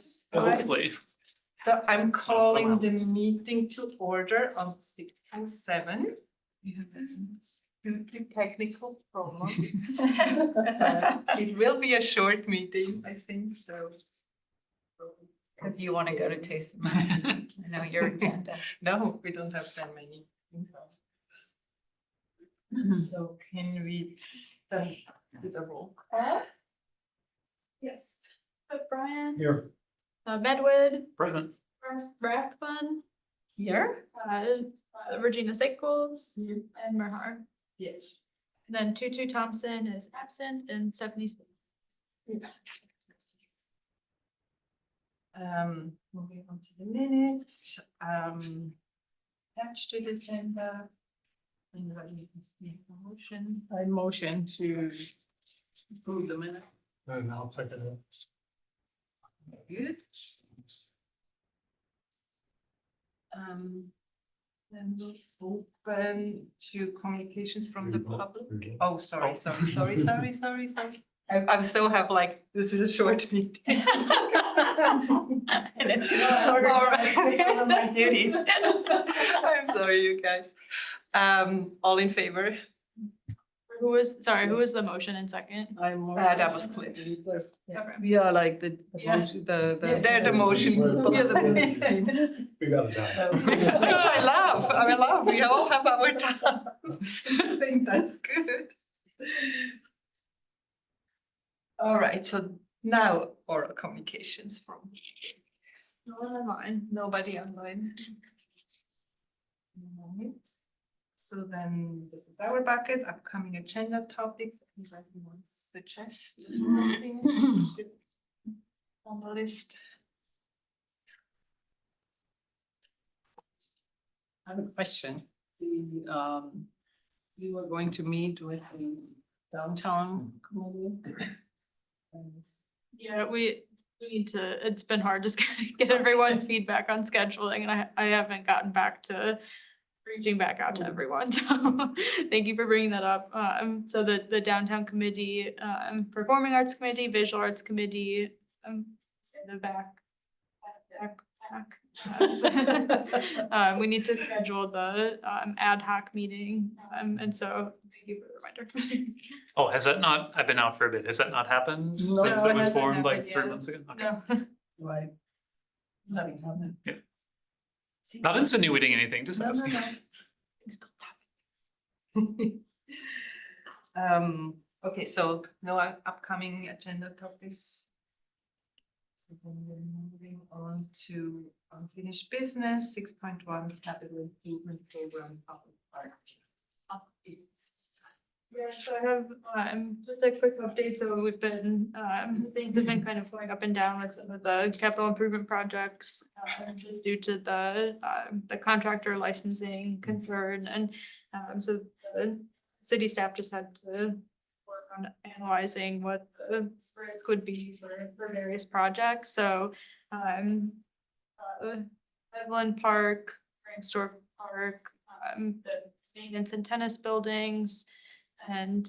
Yes. Hopefully. So I'm calling the meeting to order on 6:07. We have due to technical problems. It will be a short meeting, I think, so. Because you want to go to Taste of Mountain. I know your agenda. No, we don't have that many. So can we then do the roll call? Yes. Brian. Here. Medwood, Present. Rathbun, Here? Regina Sickles, and Merhar. Yes. And then Tutu Thompson is absent and Stephanie. Moving on to the minutes, attached to the agenda. Anybody wants to make a motion? I motion to approve the minute. And I'll second it. Good. Then we'll open to communications from the public. Oh, sorry. I still have like, this is a short meeting. And it's one of my duties. I'm sorry, you guys. All in favor? Who was the motion in second? That was Cliff. Okay. We are like the Yeah. motion, They're the motion. We are the motion. We got it down. Which I love. We all have our times. I think that's good. All right, so now oral communications from. No one online. Nobody online. Right. So then this is our bucket, upcoming agenda topics. Anybody wants to suggest anything on the list? I have a question. We were going to meet with the downtown committee. Yeah, we need to, it's been hard just get everyone's feedback on scheduling and I haven't gotten back to reaching back out to everyone. So thank you for bringing that up. So the downtown committee, performing arts committee, visual arts committee, in the back. We need to schedule the ad hoc meeting. And so thank you for the reminder. Oh, has that not, I've been out for a bit. Has that not happened No, since it it was hasn't formed like happened 3 yet. months ago? Okay. No. Right. Nothing happened. Yeah. Not insinuating anything, just asking. Okay, so no upcoming agenda topics. So then we're moving on to unfinished business, 6.1 capital improvement program public park updates. Yeah, so I have just a quick update. So we've been things have been kind of going up and down with some of the capital improvement projects just due to the contractor licensing concern. And so the city staff just had to work on analyzing what the risk would be for various projects. So Evelyn Park, Ramsdorf Park, the maintenance and tennis buildings, and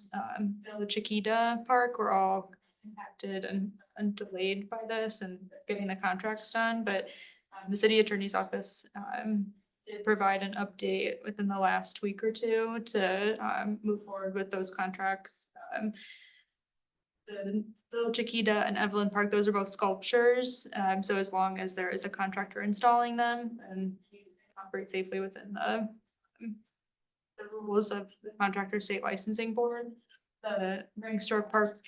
Village Chiquita Park were all impacted and delayed by this and getting the contracts done. But the city attorney's office did provide an update within the last week or two to move forward with those contracts. The Village Chiquita and Evelyn Park, those are both sculptures. So as long as there is a contractor installing them and you operate safely within the rules of the contractor state licensing board. The Rangsdorf Park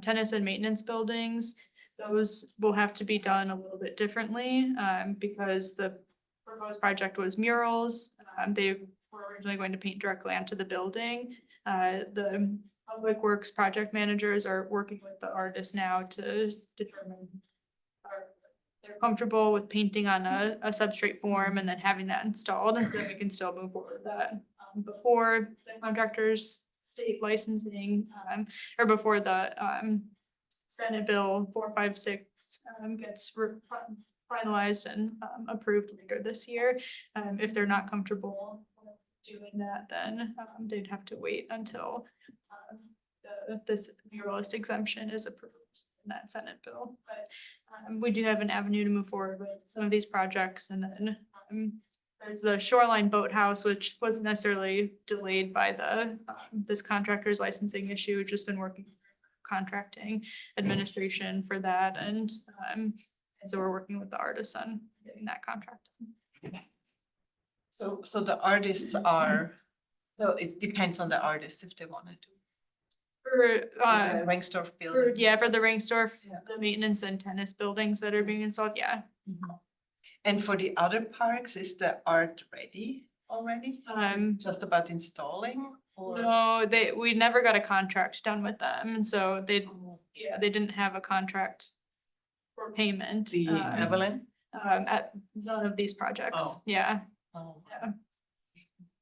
tennis and maintenance buildings, those will have to be done a little bit differently because the proposed project was murals. They were originally going to paint directly onto the building. The Public Works project managers are working with the artists now to determine they're comfortable with painting on a substrate form and then having that installed, and so that we can still move forward with that before the contractor's state licensing or before the Senate Bill 456 gets finalized and approved later this year. If they're not comfortable doing that, then they'd have to wait until this muralist exemption is approved in that Senate bill. But we do have an avenue to move forward with some of these projects, and then there's the Shoreline Boathouse, which wasn't necessarily delayed by the this contractor's licensing issue. We've just been working contracting administration for that, and so we're working with the artists on getting that contract. So the artists are, so it depends on the artist if they want to do. For Rengstorff for, building. yeah, for the Ringstorff, Yeah. the maintenance and tennis buildings that are being installed, yeah. Mhm. And for the other parks, is the art ready already? Is it just about installing or? No, we never got a contract done with them, and so they didn't have a contract for payment. The Evelyn? At none of these projects, Oh. yeah. Oh,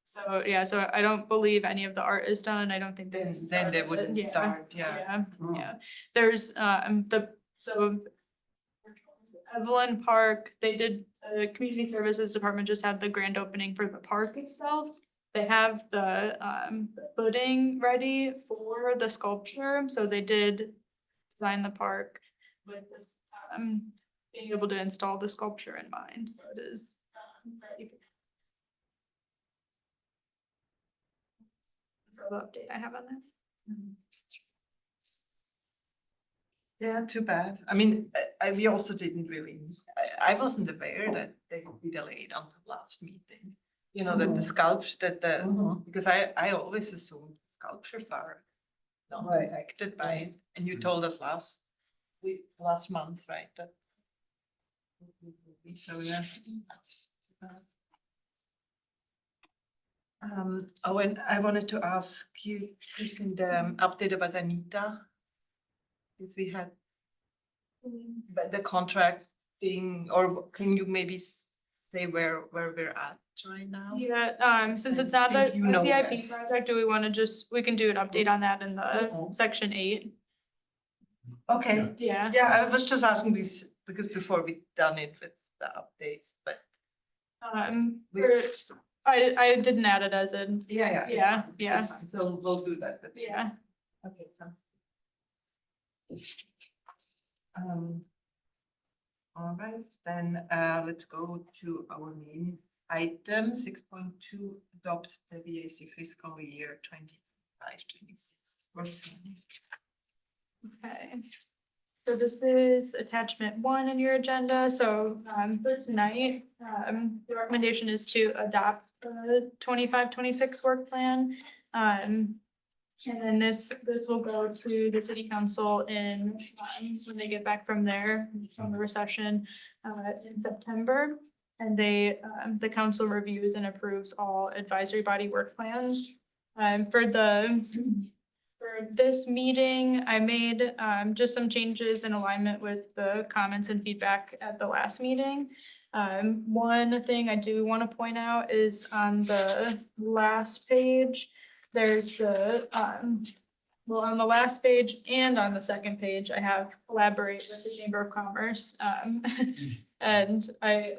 So I don't believe any of the art is done. I don't think they. Then they started it. wouldn't Yeah, start, yeah. Yeah, Mm. yeah. There's Evelyn Park, they did, the Community Services Department just had the grand opening for the park itself. They have the footing ready for the sculpture, so they did design the park with this being able to install the sculpture in mind, so it is ready. That's all the update I have on that. Yeah, too bad. I mean, we also didn't really, I wasn't aware that they would be delayed until last meeting. You know, that the sculptures, Mhm. because I always assumed sculptures are not Right. affected by it. And you told us last month, right, that. So, yeah, that's too bad. Oh, and I wanted to ask you, Kristen, the update about Anita. If we had the contracting, or can you maybe say where we're at right now? Yeah, since it's I not a think you know CIP best. project, do we wanna we can do an update on that in the section 8? Okay, Yeah. yeah, I was just asking this because before we done it with the updates, but I didn't add it as in, yeah, it's Yeah, fine, it's yeah. fine. So we'll do that. yeah. Okay, sounds good. All right, then let's go to our main item, 6.2, adopt the VAC fiscal year 25-26. Okay. So this is attachment 1 in your agenda, so for tonight, the recommendation is to adopt the 25-26 work plan. And then this will go to the city council in when they get back from their summer session in September. And the council reviews and approves all advisory body work plans. For this meeting, I made just some changes in alignment with the comments and feedback at the last meeting. One thing I do want to point out is on the last page, there's the well, on the last page and on the second page, I have collaborate with the Chamber of Commerce. And I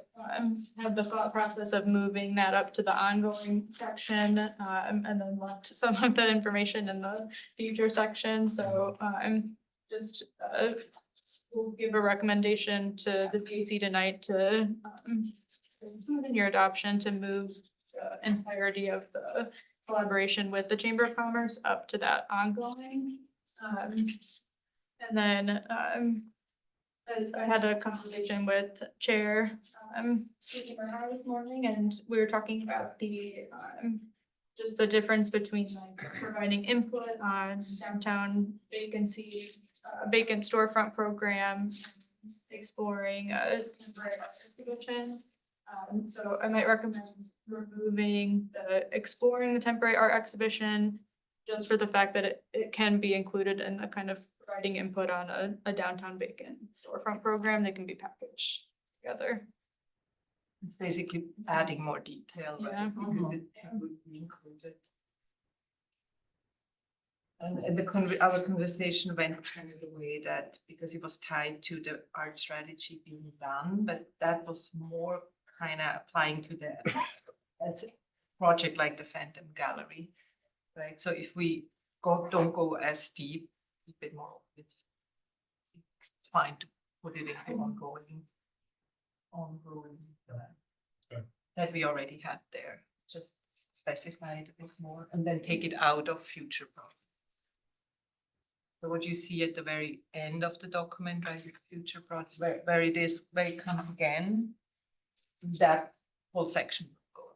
have the thought process of moving that up to the ongoing section, and then left some of the information in the future section. So just we'll give a recommendation to the PC tonight to include in your adoption to move the entirety of the collaboration with the Chamber of Commerce up to that ongoing. And then I had a conversation with Chair Susan Bernard this morning, and we were talking about the just the difference between like providing input on downtown vacancy, vacant storefront program, exploring a temporary exhibition. So I might recommend removing the exploring the temporary art exhibition just for the fact that it can be included in the kind of providing input on a downtown vacant storefront program. They can be packaged together. It's basically adding more detail, Yeah. right? Because it would be included. And our conversation went kind of the way that, because it was tied to the art strategy being done, but that was more kind of applying to the as a project like the Phantom Gallery, right? So if we don't go as deep, a bit more, it's fine to put it into ongoing. Okay. That we already had there, just specify it a bit more and then take it out of future projects. So what you see at the very end of the document, right, the future project, where it comes again, that whole section will go.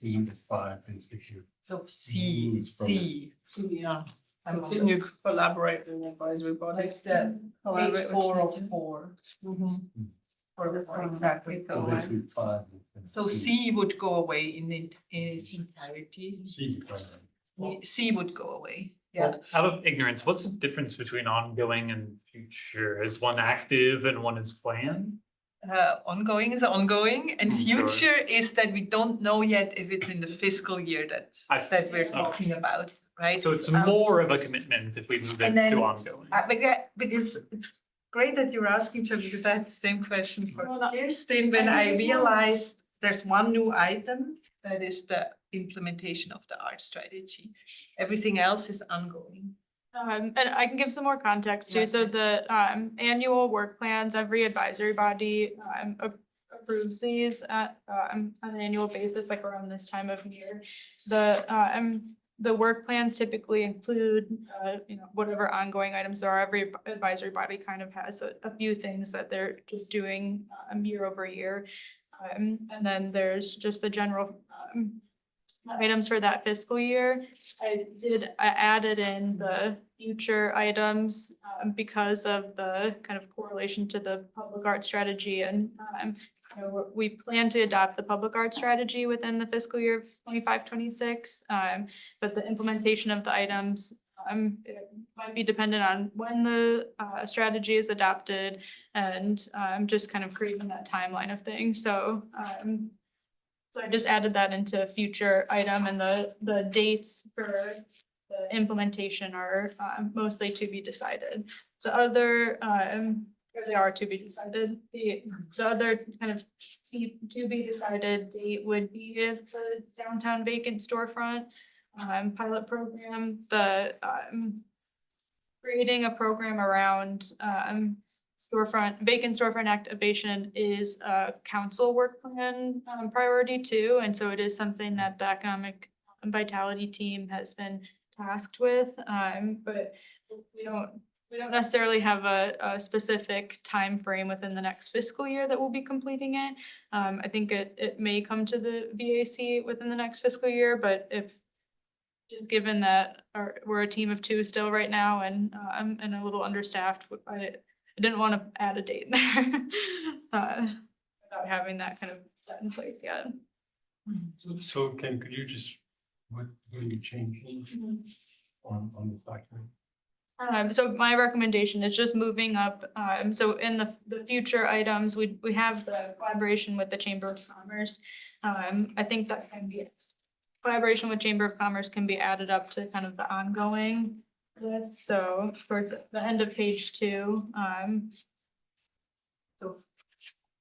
Number 5, basically. So C, Moves from C. So, yeah, I'm on continue to collaborate with advisory bodies. the Collaborate page with 4 of community. 4. Mhm. Exactly. So basically 5. So C would go away in its entirety. C, 5. C would go away. Yeah. Well, out of ignorance, what's the difference between ongoing and future? Is one active and one is planned? Ongoing is ongoing, and Sure. future is that we don't know yet if it's in the fiscal year I see. that we're Okay. talking about, right? So it's Um, more of a commitment if we move it and then, to ongoing. Because it's great that you're asking, Joe, because I had the same question for Well, no, Kirsten when I I think- realized there's one new item that is the implementation of the art strategy. Everything else is ongoing. And I can give some more context Yeah. too. So the annual work plans, every advisory body approves these at on an annual basis, like around this time of year. The work plans typically include whatever ongoing items there are. Every advisory body kind of has a few things that they're just doing year over year. And then there's just the general items for that fiscal year. I added in the future items because of the kind of correlation to the public art strategy and we plan to adopt the public art strategy within the fiscal year of 25-26. But the implementation of the items it might be dependent on when the strategy is adopted and just kind of creating that timeline of things. So I just added that into future item and the dates for the implementation are mostly to be decided. The other, or they are to be decided. The other kind of to be decided date would be the downtown vacant storefront pilot program, the creating a program around vacant storefront activation is a council work plan priority too. And so it is something that the economic vitality team has been tasked with. But we don't necessarily have a specific time frame within the next fiscal year that we'll be completing it. I think it may come to the VAC within the next fiscal year, but if just given that we're a team of 2 still right now and a little understaffed, I didn't want to add a date there without having that kind of set in place yet. So Ken, could you just, what are you changing on this document? So my recommendation is just moving up, so in the future items, we have the collaboration with the Chamber of Commerce. I think that can be, collaboration with Chamber of Commerce can be added up to kind of the ongoing list, so towards the end of page 2, so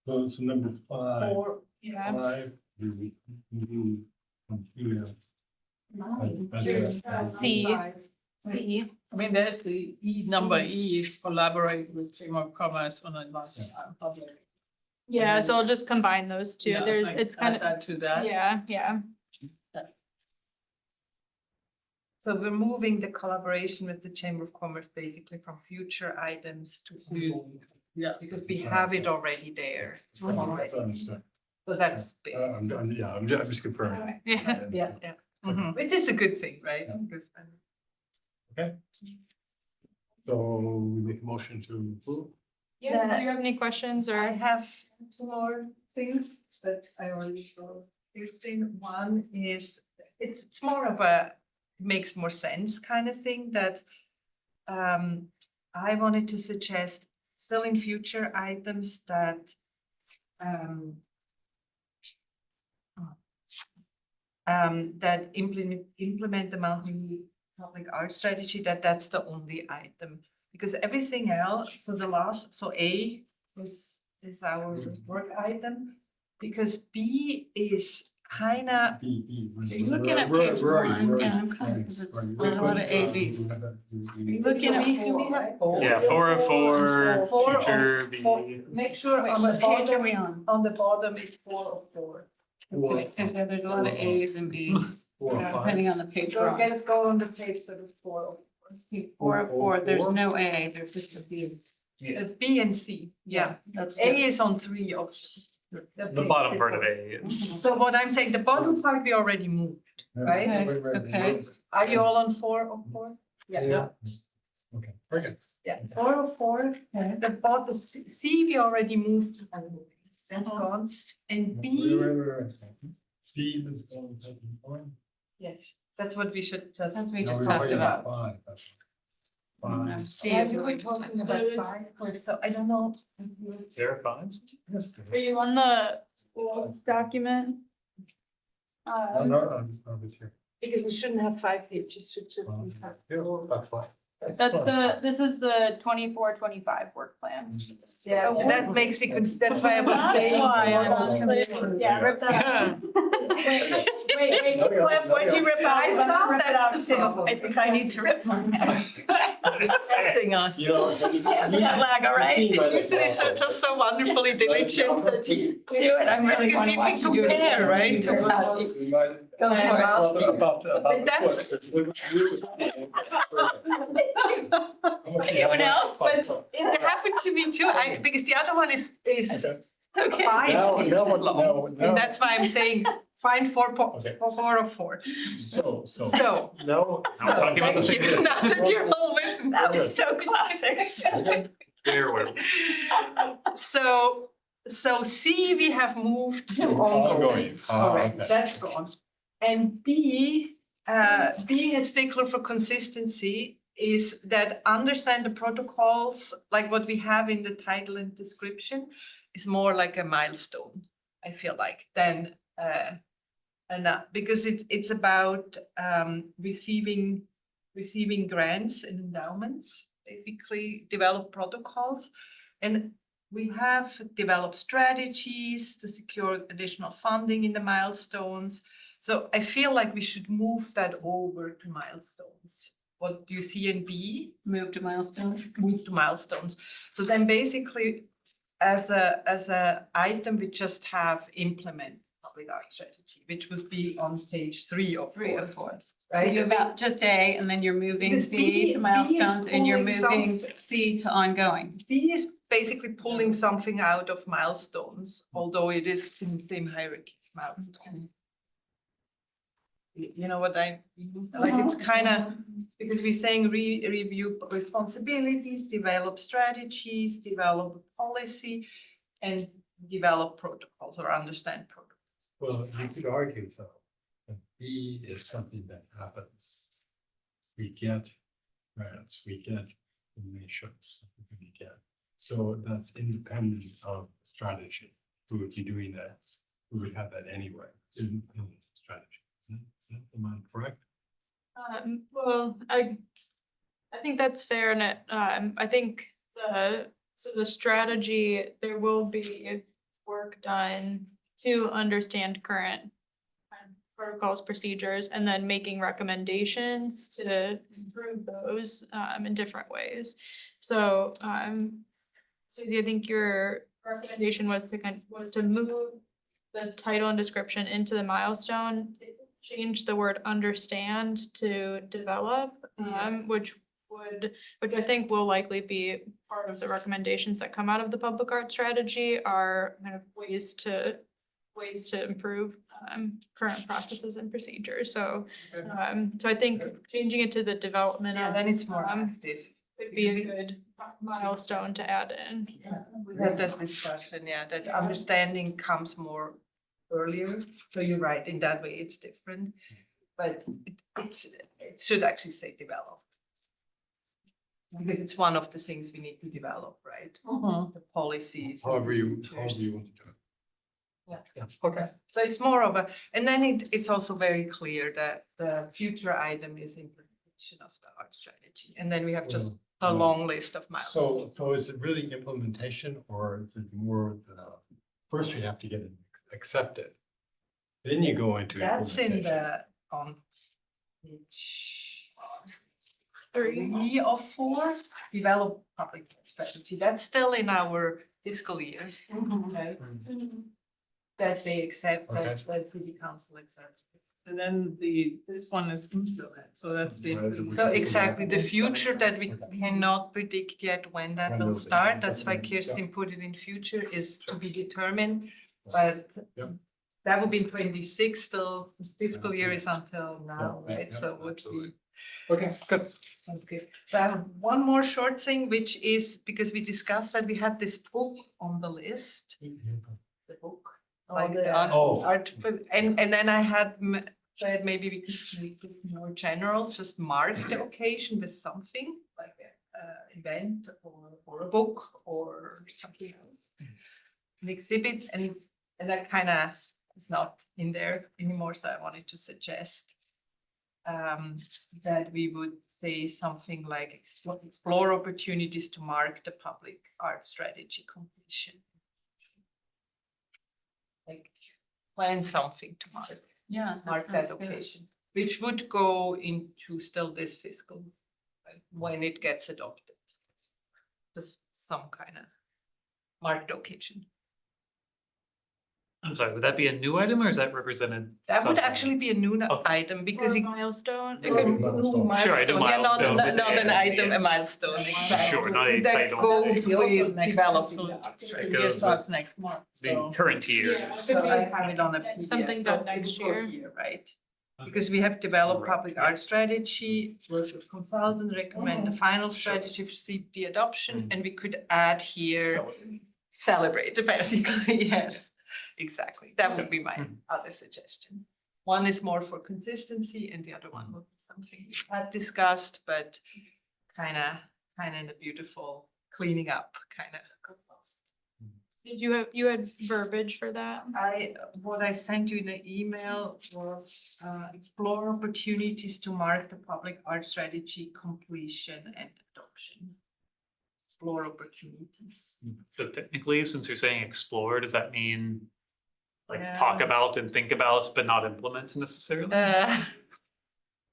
So number 5, 4, yeah. 5, you computer. C. C, I mean, there's the number E is collaborate with Chamber of Commerce on advanced public. yeah, so I'll just combine those two, Yeah, there's, like it's add kind of, that to that. yeah. so we're moving the collaboration with the Chamber of Commerce basically from future items to ongoing. Yeah. Because we have it already there. That's understood. So that's basic. I'm just confirming. Okay, yeah. Yeah. Which is a good thing, right? Yeah. Because So we make a motion to approve. Yeah, do you have any questions I or? have 2 more things that I already showed. Kirsten, one is, it's more of a, makes more sense kind of thing that I wanted to suggest still in future items that that implement the Mountain Public Art Strategy, that's the only item. Because everything else, so A is our work item, because B is kinda, You're looking at page one, yeah, I'm kind of, because it's a lot of A, Bs. looking at, do we have both? Yeah, 404, Four of future four. B. Make sure on the What page are bottom, we on? on the bottom is 404. Okay, because there's a lot of As and Bs, depending on the page we're So on. let's go on the page that is 404. 404, there's no A, there's just a B. It's B and C, yeah. That's A good. is on 3 options. The bottom part of A. So what I'm saying, the bottom part we already moved, right? Okay. Are you all on 404? Yeah. Okay, very good. Yeah, 404, the bot, the C we already moved. That's gone. And B, Steve is going. yes, that's what we should That's just. what we just talked about. C is We're what we talking just. about 5, so I don't know. 05s? Are you on the document? No, this here. Because it shouldn't have 5 pages, should just be 5. That's fine. This is the 24-25 work plan. Yeah, that makes it, that's why I was That's saying. why I'm four. Yeah, rip that out. Wait, Cliff, what'd you rip out? I thought Rip it that's out the too. problem. I think I need to rip mine out. Testing us. Yeah, lag, all right? Usually so just so wonderfully diligent that you Do it, I'm really Because want you to watch can you do it. compare, right, to Go for it. Anyone else? But it happened to me too, because the other one is Okay. 5 pages No, long. no. And that's why I'm saying find Okay. 4 of 4. So. So. No. Now we're talking about the Thank you. same. Now that you're all with me. That was so classic. There we So C, we have moved to Ongoing. ongoing. Correct, Okay. that's gone. And B, being a stickler for consistency is that understand the protocols, like what we have in the title and description, is more like a milestone, I feel like, than because it's about receiving grants and endowments, basically develop protocols. And we have developed strategies to secure additional funding in the milestones. So I feel like we should move that over to milestones. What do you see in B? Move to milestone. Move to milestones. So then basically, as a item, we just have implement public art strategy, which would be on page 3 of 3 4. of 4. So Right? you're about just A, and then you're moving Because B B to is milestones, and you're pulling moving something. C to ongoing. B is basically pulling something out of milestones, although it is in the same hierarchy as milestone. You know what I mean? Like it's kind of, because we're saying review responsibilities, develop strategies, develop policy, and develop protocols or understand protocols. Well, you could argue though, that B is something that happens. We get grants, we get donations, we get. So that's independent of strategy. We would be doing that. We would have that anyway, in strategy. Is that, am I correct? Well, I think that's fair, and I think the strategy, there will be work done to understand current protocols, procedures, and then making recommendations to improve those in different ways. So Suzie, I think your recommendation was to move the title and description into the milestone, change the word understand to develop, which I think will likely be part of the recommendations that come out of the public art strategy are kind of ways to improve current processes and procedures. So so I think changing it to the development Yeah, of then it's more um, active. would be a good milestone to add in. We had that discussion, yeah, that understanding comes more earlier. So you're right, in that way it's different, but it should actually say develop. Because it's one of the things we need to develop, right? The policies. and However you procedures. want to do it. Yeah. Okay. So it's more of a, and then it's also very clear that the future item is implementation of the art strategy. And then we have just a long list of milestones. So is it really implementation or is it more the, first we have to get it accepted? Then you go into. That's in implementation. the, on page 3. 3 of 4, develop public strategy. That's still in our fiscal year. Okay. That they accept, that the city council accepts. And then this one is implement, so that's the. So exactly, the future that we cannot predict yet when that will start, that's why Kirsten put it in future, is to be determined. But Yep. that will be in 26, still, the fiscal year is until now, Yeah, right? yeah, So would absolutely. be. Okay, good. Sounds good. So I have one more short thing, which is because we discussed that we had this book on the list, the book. Like the Oh. article, and then I had said maybe we could make this more general, just mark the occasion with something like a event or a book or something else. An exhibit, and that kind of is not in there anymore, so I wanted to suggest that we would say something like explore opportunities to mark the public art strategy completion. Like plan something to mark that occasion, which would go into still this fiscal, right, when it gets adopted. Just some kind of marked occasion. I'm sorry, would that be a new item or is that represented? That would somewhere? actually be a new Okay. item because Or it milestone. it could be Milestone. new Sure, I do milestone, yeah, not milestone, not an and item, a yes. milestone, exactly. Sure, not a That title. goes It's also with next development. fiscal It year goes starts next month, The so. current year. Yeah. So I have it on a PDF. Something so done next it will go year. here, right? Because we have developed Right, public yeah. art strategy, work with consultant, recommend the final strategy for the adoption, and we could add here, celebrate, basically, yes. Exactly, that would be my other suggestion. One is more for consistency and the other one would be something we had discussed, but kind of in a beautiful cleaning up kind of compost. Did you had verbiage for that? What I sent you in the email was explore opportunities to mark the public art strategy completion and adoption. Explore opportunities. So technically, since you're saying explore, does that mean like Yeah. talk about and think about, but not implement necessarily?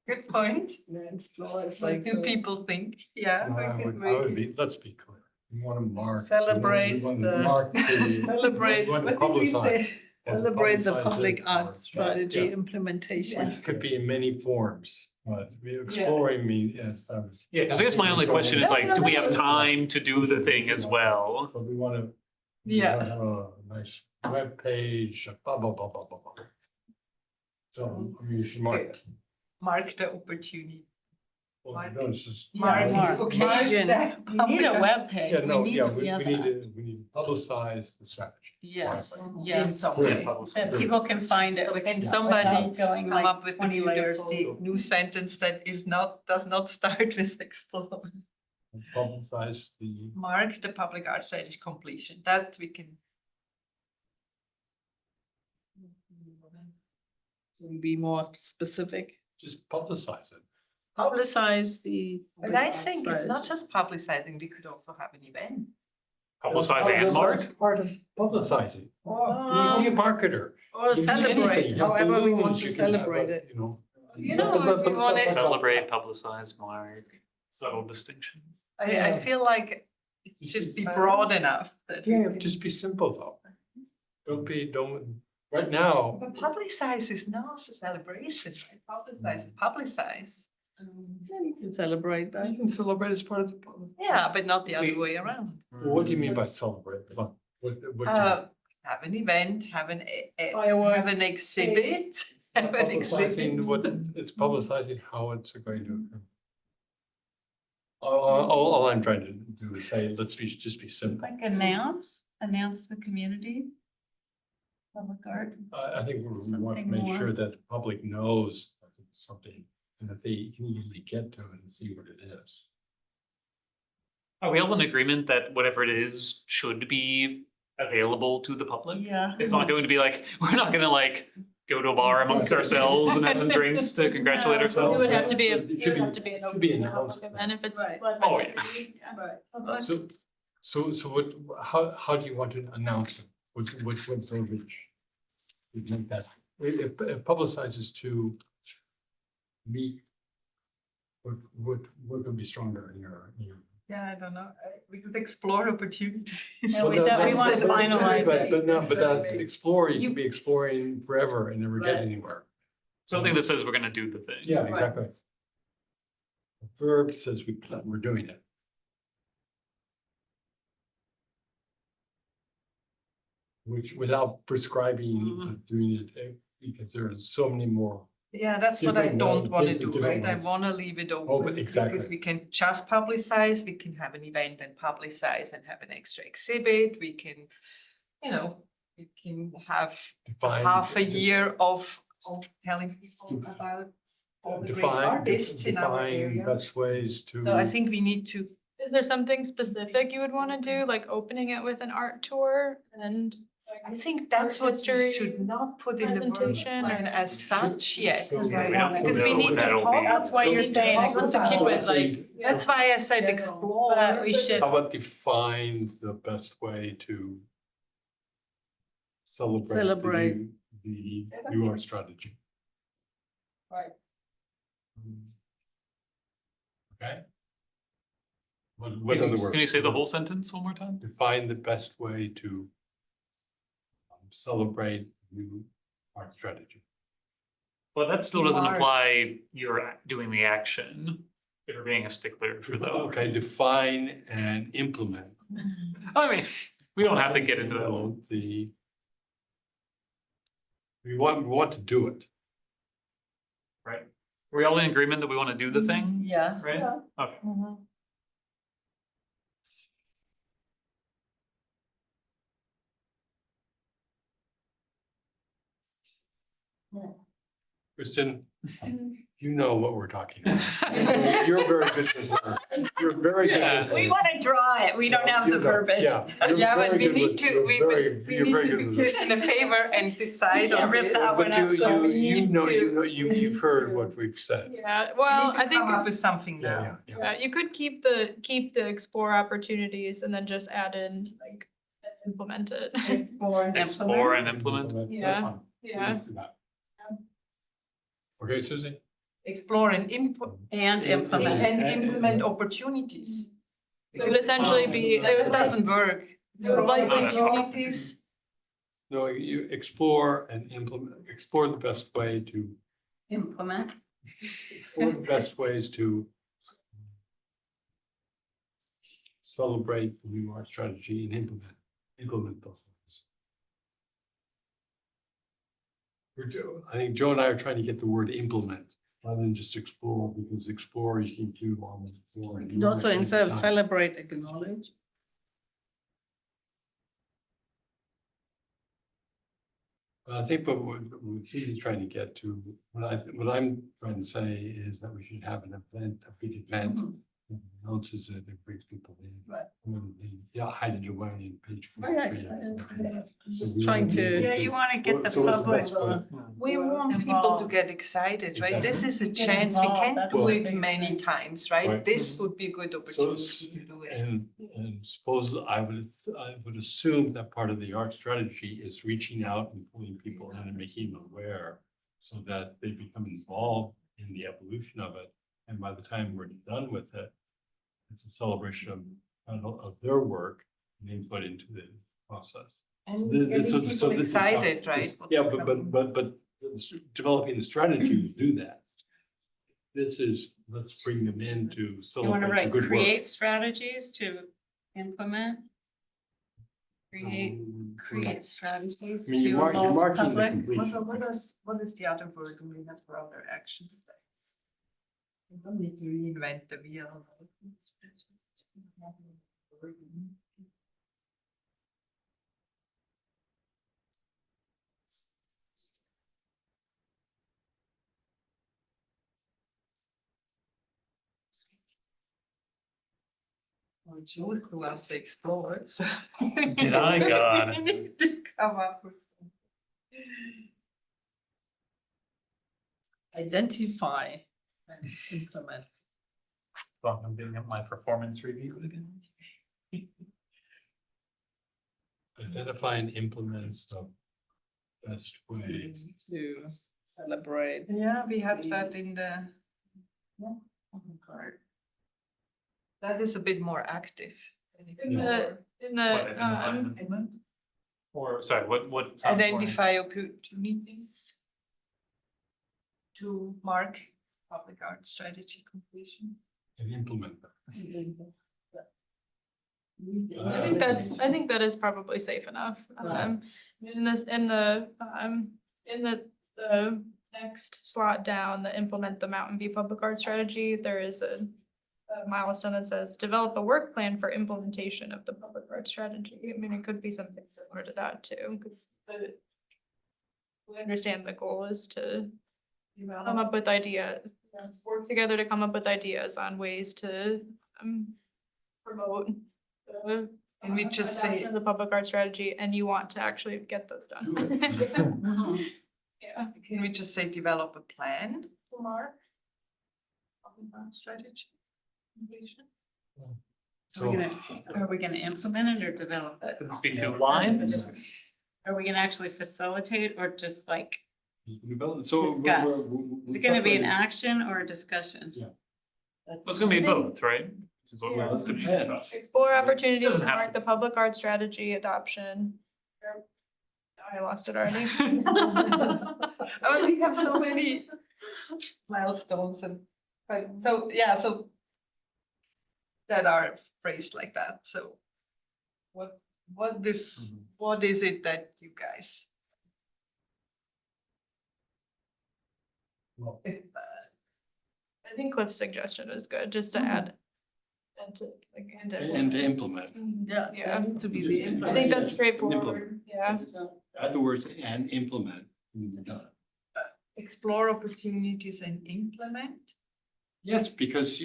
Good point. Explore, it's What like, do so people think? Yeah. No, we I could would, make it. be, let's be clear. We want to mark. Celebrate we want the- to mark the. Celebrate- we want to What did we publicize. say? celebrate the Publicize public it. art strategy Yeah. implementation. Which could be in many forms, but we exploring me, yes. Yeah, because I guess my only question is like, do we have time to do the thing as well? But we want to. Yeah. Have a nice web page, blah, blah, blah, blah, blah, blah. So, I mean, you should mark it. Mark the opportunity. Well, no, it's just. Mark, Mark. okay. Margin. that We need a public- webpage. Yeah, no, yeah, the other- we need to publicize the strategy. Yes, Right. yeah, In some Right. ways. That people can find it. And somebody without going come like up with a 20 layers beautiful deep. new sentence that does not start with explore. Publicize the, Mark the public art strategy completion, that we can. To be more specific. just publicize it. Publicize the. But I think it's not just publicizing, we could also have an event. Publicize and mark? Part of publicizing. Or Be a marketer. or You can do celebrate, anything. You have however we want balloons, to you can have celebrate a, it. You know. You know, if we wanna- Celebrate, publicize, mark, subtle distinctions. I feel like it should be broad enough that. we Yeah, can- just be simple though. Don't, right now, But publicize is not a celebration, right? Publicize is publicize. Yeah, you can celebrate that. you can celebrate as part of the. Yeah, but not the other way around. Well, what do you mean by celebrate? What do you? Have an event, have an Fireworks, exhibit, have an Publicizing exhibit. what, it's publicizing how it's going to occur. All I'm trying to do is say, just be simple. Like announce the community. Public art. I think we want to Something make more. sure that the public knows that it's something and that they can easily get to it and see what it is. Are we all in agreement that whatever it is should be available to the public? Yeah. It's not going to be like, we're not gonna like go to a bar amongst ourselves and have some drinks to congratulate No, ourselves. It would have to be, It should it would have to be an should be open announced. public event if it's Right. led by Oh, the yeah. city. Yeah. So what, how do you want to announce it? What verbiage? You make that it publicizes to meet what could be stronger in your. Yeah, I don't know, because explore opportunities. Yeah, we said we want to finalize it. But no, but that explore, you You- could be exploring forever and never get Right. anywhere. Something that says we're gonna do the thing. Yeah, exactly. A verb says we're doing it. Which without prescribing doing it, because there's so many more. Yeah, that's what I Different don't ways, wanna do, different right? I ways. wanna leave it Open, open. exactly. Because we can just publicize, we can have an event and publicize and have an extra exhibit, we can, you know, we can have Define. half a year of telling people about all the great artists in our Define area. best ways to. So I think we need to, Is there something specific you would wanna do, like opening it with an art tour and? I think that's what we history should not put in the verb presentation or- plan as such yet. So- Yeah, we don't Because know we what need to that'll talk. be. That's why we you're need to saying talk let's keep about it like. That's why I said explore. But we should, How about define the best way to celebrate the new art strategy? Right. Okay? What other words? Can you say the whole sentence one more time? Define the best way to celebrate new art strategy. Well, that still doesn't Mark. apply, you're doing the action, if you're being a stickler for the. Okay, define and implement. I mean, we don't have to get into that. Well, we want to do it. Right. We're all in agreement that we want to do the thing, yeah. right? Okay. Kristen, you know what we're talking about. You're very good with words. You're very good with We words. want to draw it, we don't have the You know, verbiage. Yeah. you're Yeah, but very we good need with- to, you're we very- we you're need very to good do with words. Kirsten a favor and decide Yeah, on rip this. that one But out, so we you know, we you've need heard to- what we've said. Yeah, We well, need I to think, come up with something Yeah, now. yeah. you could keep the explore opportunities and then just add in like implement it. Explore and Explore implement. and implement. That's Yeah, fine. yeah. Let's do that. Okay, Susie? Explore and input And implement. and implement opportunities. So it would essentially be, It doesn't work. Like Opportunities, No, you explore and implement, explore the best way to, Implement. explore the best ways to celebrate the new art strategy and implement those ones. I think Joe and I are trying to get the word implement rather than just explore, because explore you can do on the floor. and also instead of celebrate, acknowledge. I think what Susie's trying to get to, what I'm trying to say is that we should have an event, a big event. Mhm. that Announces it and brings people in. Right. And then they hide it away in page Oh, yeah, 43. yeah. So Just we trying want to- Yeah, you want to get the So what's the public. best way? we want people to Involved. get excited, right? This is a Get chance, we involved, can't that's do the it biggest many thing. times, right? Right. This would be a good So, opportunity to do it. and suppose I would assume that part of the art strategy is reaching out and pulling people in and making them aware. So that they become involved in the evolution of it, and by the time we're done with it. It's a celebration of their work and input into the process. And So this- getting so people this is how- excited, right? this- What's Yeah, coming. but developing the strategy will do that. This is, let's bring them in to You want to celebrate the write, good work. create strategies to implement? Create strategies I mean, to you're involve marking the public. completion. What is the other word we have for other action steps? We don't need to reinvent the wheel. Well, Joe threw out the explorers. Did I? God. We need to come up with. Identify and implement. Thought I'm doing my performance review again. Identify and implement stuff. best way. To celebrate. Yeah, we have that in the, that is a bit more active. than In the, explore. in What, the, environment? Or, sorry, what? sounds more- Identify opportunities to mark public art strategy completion. And implement them. I think I think that is probably safe enough. In the next slot down, the implement the Mountain View Public Art Strategy, there is a milestone that says develop a work plan for implementation of the public art strategy. I mean, it could be something similar to that too, because we understand the goal is to come up with work together to come up with ideas on ways to promote the And we just say, adoption of the public art strategy, and you want to actually get those done. Yeah. can we just say develop a plan to mark public art strategy completion? So, Are we gonna implement it or develop it? Could this be two lines? Are we gonna actually facilitate or just like, so. Discuss. is it gonna be an action or a discussion? Yeah. That's- It's gonna be both, right? This is what we're Well, it looking at. depends. Explore opportunities Doesn't to have mark to. the public art strategy adoption. I lost it already. Oh, we have so many milestones and, right, so, yeah, so that are phrased like that, so what is it that you guys? Well, If, I think Cliff's suggestion is good, just to add. And to, like, and to. And to implement. Yeah, Yeah. that needs to be the I implement. think that's Implement. straightforward, yeah. Add the words and implement. and you're done. explore opportunities and implement? Yes, because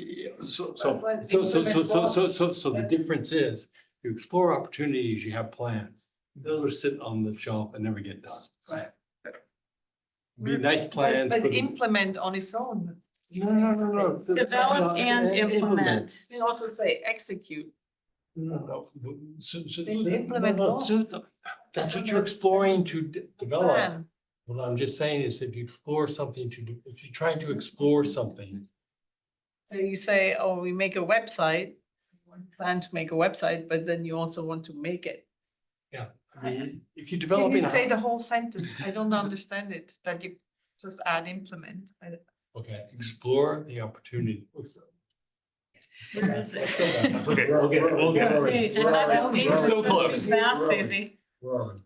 so But the difference is you explore opportunities, you have plans. Those sit on the shelf and never get done. Right. Be nice plans. But implement on its own. No. Develop and implement. You also say execute. No. Then implement what? That's what you're exploring to develop. Plan. What I'm just saying is if you explore something to do, if you're trying to explore something, So you say, oh, we make a website, plan to make a website, but then you also want to make it. I mean, if you Can develop. you say the whole sentence? I don't understand it, that you just add implement. Okay, explore the opportunity. Okay, we'll get it, we'll get it. Okay, just We're have already- it. we're so close. Fast, We're already- Susie. we're already-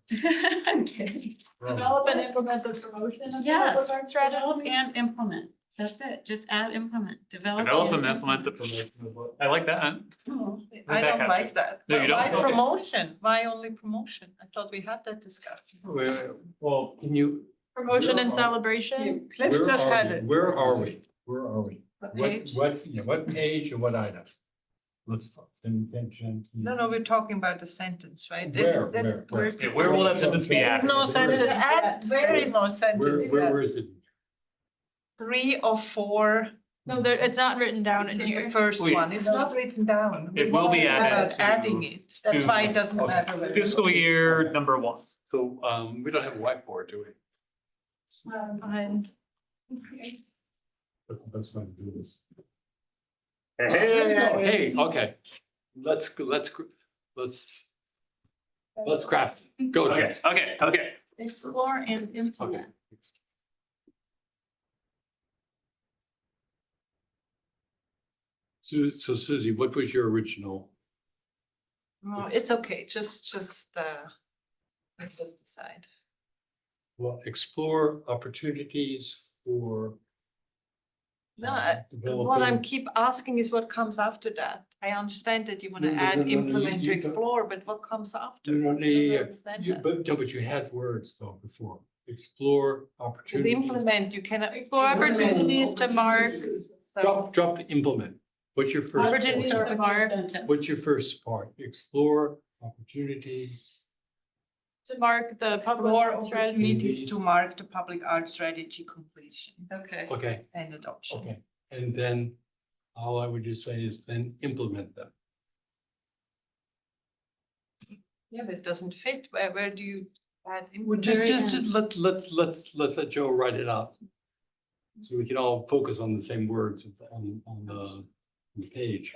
Okay. we're already- Develop and implement the promotion of the Yes, public art develop strategy. and implement. That's it. Just add implement, develop. Develop and implement the promotion of what, I like that. I that don't happen? like that. No, you don't? Why Okay. promotion? Why only promotion? I thought we had that discussion. Well, can you? Promotion and celebration. Cliff where just are had we? it. Where are we? Where are we? What What, page? what page and what item? Let's. No, we're talking about the sentence, right? Where? Where's Yeah, the where will that sentence be There's added? no sentence, there is no sentence. Where is it? 3 or 4? No, there, it's not written down It's in in the here. first Wait. one. It's not written down. It will be We're talking added about to- adding it. That's to- why it doesn't Okay. matter. whether it's- Fiscal year number 1. So, we don't have a whiteboard, do we? And That's fine, do this. Hey, Okay, let's craft, it. Go, Jay. okay. Explore and Okay. implement. So Susie, what was your original? No, it's okay. Just, let's just decide. Well, explore opportunities for. No, what I'm developing- keep asking is what comes after that. I understand that you want to No, no, add no, no, implement to you- explore, but what comes after? You don't I don't need, understand that. but you had words though before, explore With opportunities. implement, you cannot. Explore opportunities to mark. So, Drop the implement, what's your first? Opportunities part? to mark. What's your first part? Explore opportunities. To mark the public explore art strategy. opportunities to mark the public art strategy completion Okay. Okay, and adoption. okay, and then all I would just say is then implement them. Yeah, but it doesn't fit. Where do you, Add Well, implement. let's let Joe write it out. So we can all focus on the same words on the page.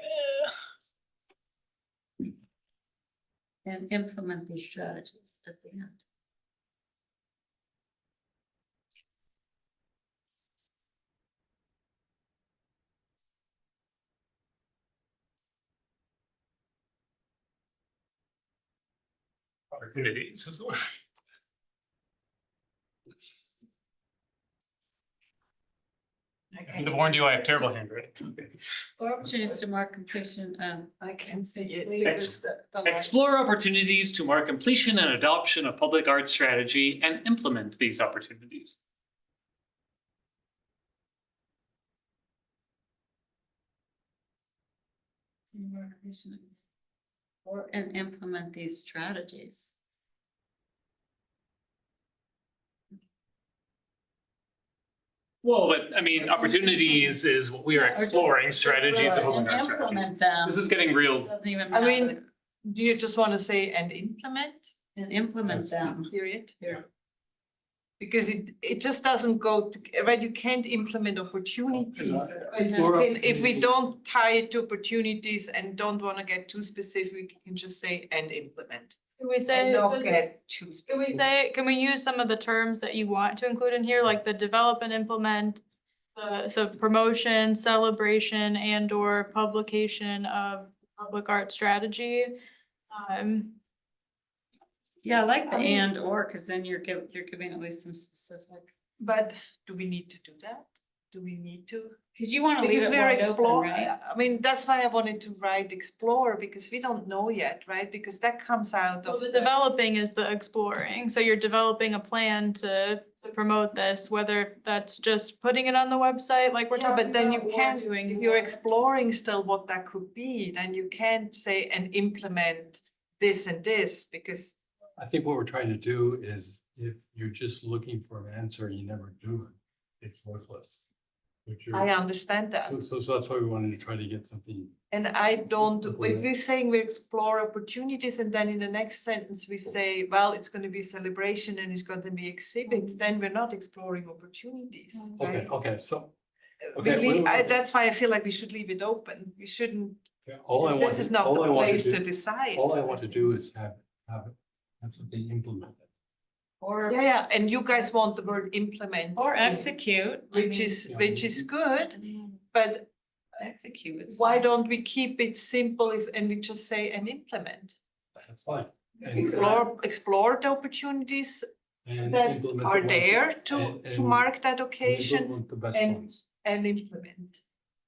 And implement these strategies at the end. Opportunities is the word. I have warned you, I have terrible handwriting. Or opportunities to mark completion, I can see it. Ex- because the line- Explore opportunities to mark completion and adoption of public art strategy and implement these opportunities. or and implement these strategies. Well, but I mean, opportunities is what we are exploring, strategies of And public art strategy. implement them. This is getting real. Doesn't even I matter. mean, do you just want to say and implement, And implement them. period? Yeah. Because it just doesn't go, right, you can't implement opportunities. Explore If we don't tie it to opportunities and don't want to get too specific, we can just say and implement. Can we And say, not get too can we specific. say, can we use some of the terms that you want to include in here, like the develop and implement? So promotion, celebration, and or publication of public art strategy. Yeah, I like the I mean- and or, because then you're giving at least some specific. But do we need to do that? Do we need to? Because you want to leave Because it we're wide open, exploring, right? I mean, that's why I wanted to write explore, because we don't know yet, right? Because that comes out Well, of. the developing is the exploring, so you're developing a plan to promote this, whether that's just putting it on the website, like we're Yeah, talking but then you about, or can't, doing if you're more. exploring still what that could be, then you can't say and implement this and this, because I think what we're trying to do is if you're just looking for an answer, and you never do it, it's worthless. But you're- I understand that. So that's why we wanted to try to get something. And I don't, Simple, if yeah. we're saying we explore opportunities and then in the next sentence we say, well, it's gonna be celebration and it's gonna be exhibit, then we're not exploring opportunities, Okay, right? okay, so We Okay, lea- wait. that's why I feel like we should leave it open. We shouldn't, yeah, all I want, this is not all the I want place to do, decide. all I want to do is have something implemented. Or, Yeah, yeah, and you guys want the word implement. or execute. I Which mean, is good, but execute is. why fine. don't we keep it simple and we just say and implement? That's fine. And- Explore the opportunities and that implement the are ones- there to and- mark that and occasion implement the best and- ones. and implement.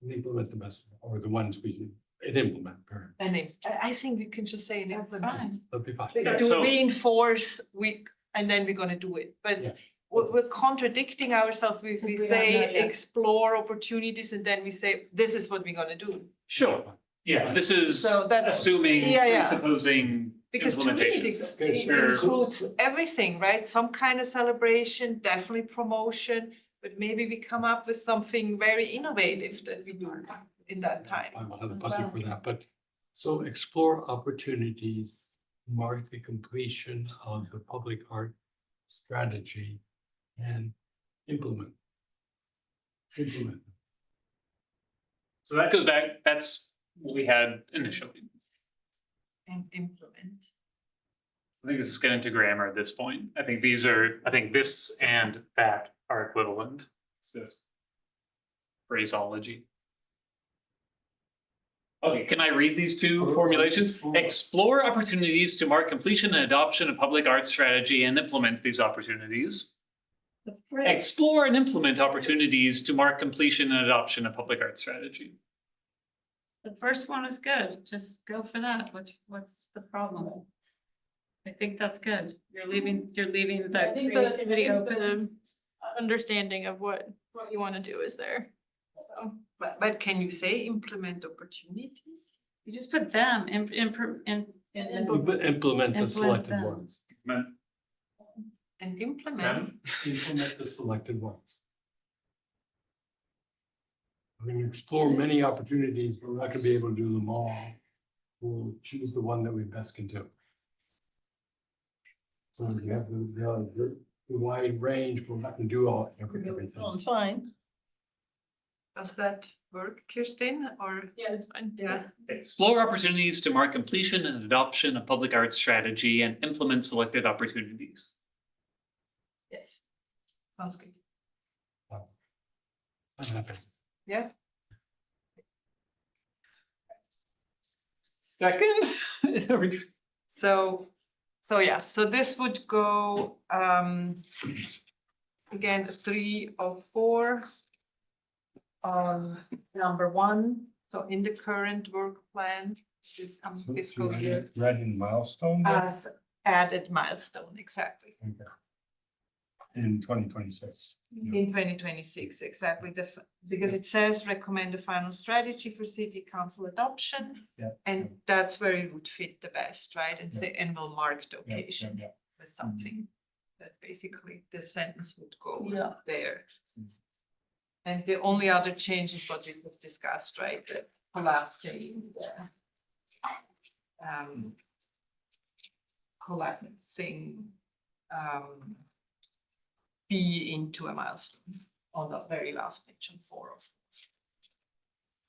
And implement the best, or the ones we do, and implement, period. I think we can just say and That's implement. fine. That'd be fine. Okay, To so- reinforce, and then we're gonna do it, but Yeah. we're contradicting ourselves if we We don't say know yet. explore opportunities and then we say, this is what we're gonna do. Sure, yeah, this is So that's- assuming, yeah, yeah. presupposing Because to me, implementation. it Sure. includes everything, right? Some kind of celebration, definitely promotion, but maybe we come up with something very innovative that we do in that time. I'm 100% for that, but so explore opportunities, mark the completion of the public art strategy and implement. Implement. So that goes back, that's what we had initially. And implement. I think this is getting to grammar at this point. I think this and that are equivalent. It's just phraseology. Okay, can I read these two formulations? Explore opportunities to mark completion and adoption of public art strategy and implement these opportunities. That's great. Explore and implement opportunities to mark completion and adoption of public art strategy. The first one is good. Just go for that. What's the problem? I think that's good. You're leaving the I think creativity the open. understanding of what you wanna do is there, so. But can you say implement opportunities? You just put them in. Implement the selected them. ones. And implement, Implement the selected ones. I mean, explore many opportunities, but we're not gonna be able to do them all. We'll choose the one that we best can do. So you have the wide range, we're not gonna do everything. Sounds fine. Does that work, Kirsten, or? Yeah, it's fine. Yeah. Explore opportunities to mark completion and adoption of public arts strategy and implement selected opportunities. Yes. Sounds good. I'm happy. Yeah. Second. So yeah, so this would go, again, 3 of 4. On number 1, so in the current work plan, this coming fiscal year, Writing milestone there? as added milestone, exactly. Okay. In 2026. In 2026, exactly, because it says recommend a final strategy for city council adoption. Yeah. And that's where it would fit the best, right? And say, and will mark the Yeah, occasion yeah. with something. That basically the sentence would go Yeah. there. And the only other change is what we just discussed, right? The collapsing the collapsing B into a milestone on the very last page on 4 of.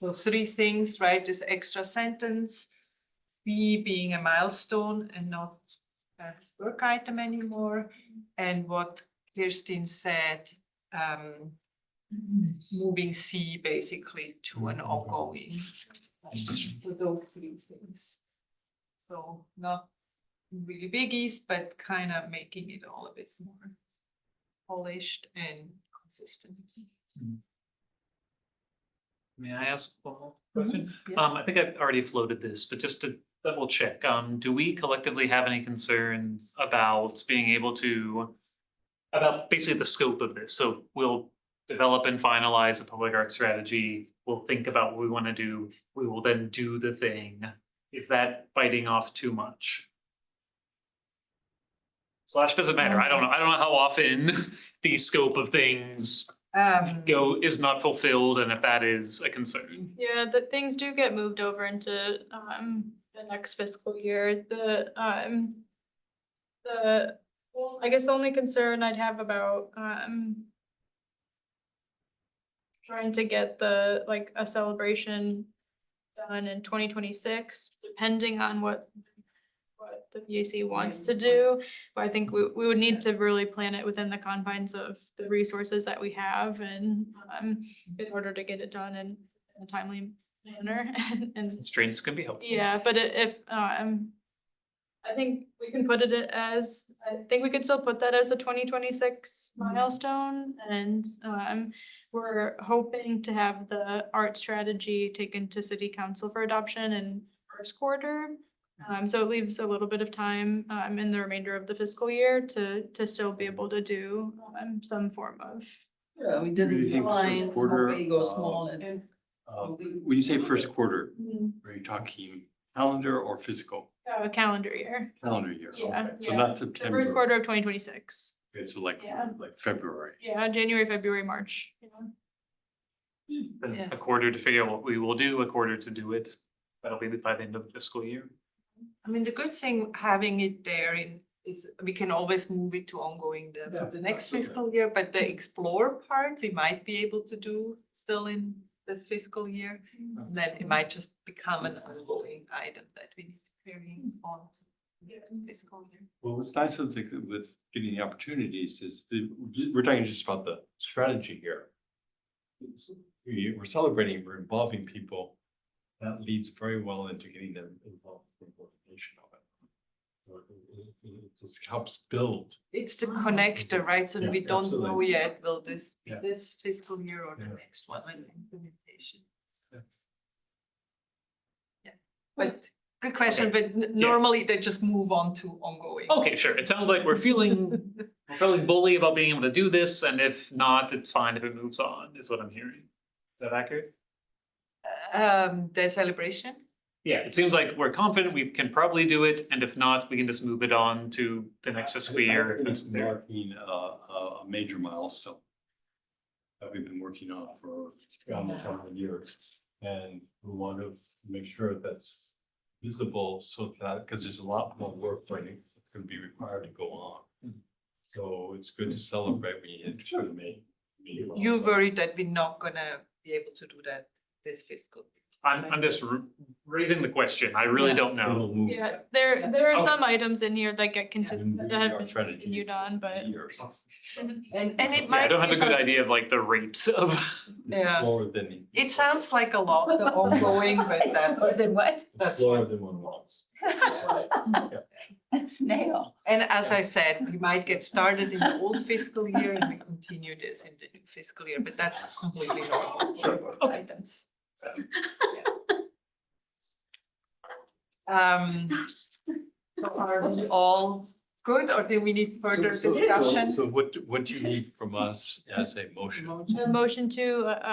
So 3 things, right? This extra sentence, B being a milestone and not a work item anymore, and what Kirsten said, moving C basically to an ongoing. For those 3 things. So not really biggies, but kind of making it all a bit more polished and consistent. May I ask one more question? Yes. I think I've already floated this, but just to double check, do we collectively have any concerns about being able to? About basically the scope of this, so we'll develop and finalize a public art strategy, we'll think about what we wanna do, we will then do the thing. Is that biting off too much? Slash doesn't matter, I don't know how often the scope of things is not fulfilled and if that is a concern. Yeah, the things do get moved over into the next fiscal year. Well, I guess the only concern I'd have about trying to get a celebration done in 2026, depending on what the VAC wants to do. But I think we would need to really plan it within the confines of the resources that we have and in order to get it done in a timely manner and Constraints can be helpful. yeah, but if I think we can put it as, I think we could still put that as a 2026 milestone and we're hoping to have the art strategy taken to city council for adoption in first quarter. So it leaves a little bit of time in the remainder of the fiscal year to still be able to do some form of. Yeah, we Really didn't think the first define how quarter, big or small it's. When you say first quarter, are you talking calendar or physical? Calendar year. Calendar year, Yeah, okay, so yeah. not The September. first quarter of 2026. Okay, so like Yeah. February. Yeah, January, February, March. And Yeah. a quarter to figure out what we will do, a quarter to do it. That'll be by the end of the fiscal year. I mean, the good thing having it there is we can always move it to ongoing the next fiscal year, but the explore part, we might be able to do still in this fiscal year. Then it might just become an ongoing item that we need to carry on to the next fiscal year. Well, what's nice with getting the opportunities is we're talking just about the strategy here. We're celebrating, we're involving people. That leads very well into getting them involved in the coordination of it. So it just helps build. It's the connector, right? So Yeah, we don't know absolutely. yet, will this be Yeah. this fiscal year or the Yeah. next one when implementation. That's- But good question, but normally they just move on to ongoing. Okay, sure, it sounds like we're feeling bully about being able to do this, and if not, it's fine if it moves on, is what I'm hearing. Is that accurate? The celebration, Yeah, it seems like we're confident we can probably do it, and if not, we can just move it on to the next fiscal year. I think it's marking a major milestone that we've been working on for almost 100 years. And we want to make sure that's visible so that, because there's a lot more work for gonna be required to go on. So it's good to celebrate when you hit the May. You worried that we're not gonna be able to do that this fiscal? I'm just raising the question. I really Yeah. don't know. It'll move. Yeah, there are Okay. some items in here that get And continued, that we have are been trying to do continued on, but. years. And it Yeah, might I don't have a give good us- idea of like the rates of. Yeah. Slower than. It sounds like a lot, the ongoing, but that's, what? that's Slower what. than one wants. A snail. And as I said, we might get started in the old fiscal year and we continue this in the new fiscal year, but that's completely normal for work items. So, yeah. So are we all good, or do we need further discussion? So what do you need from us as a motion? A motion to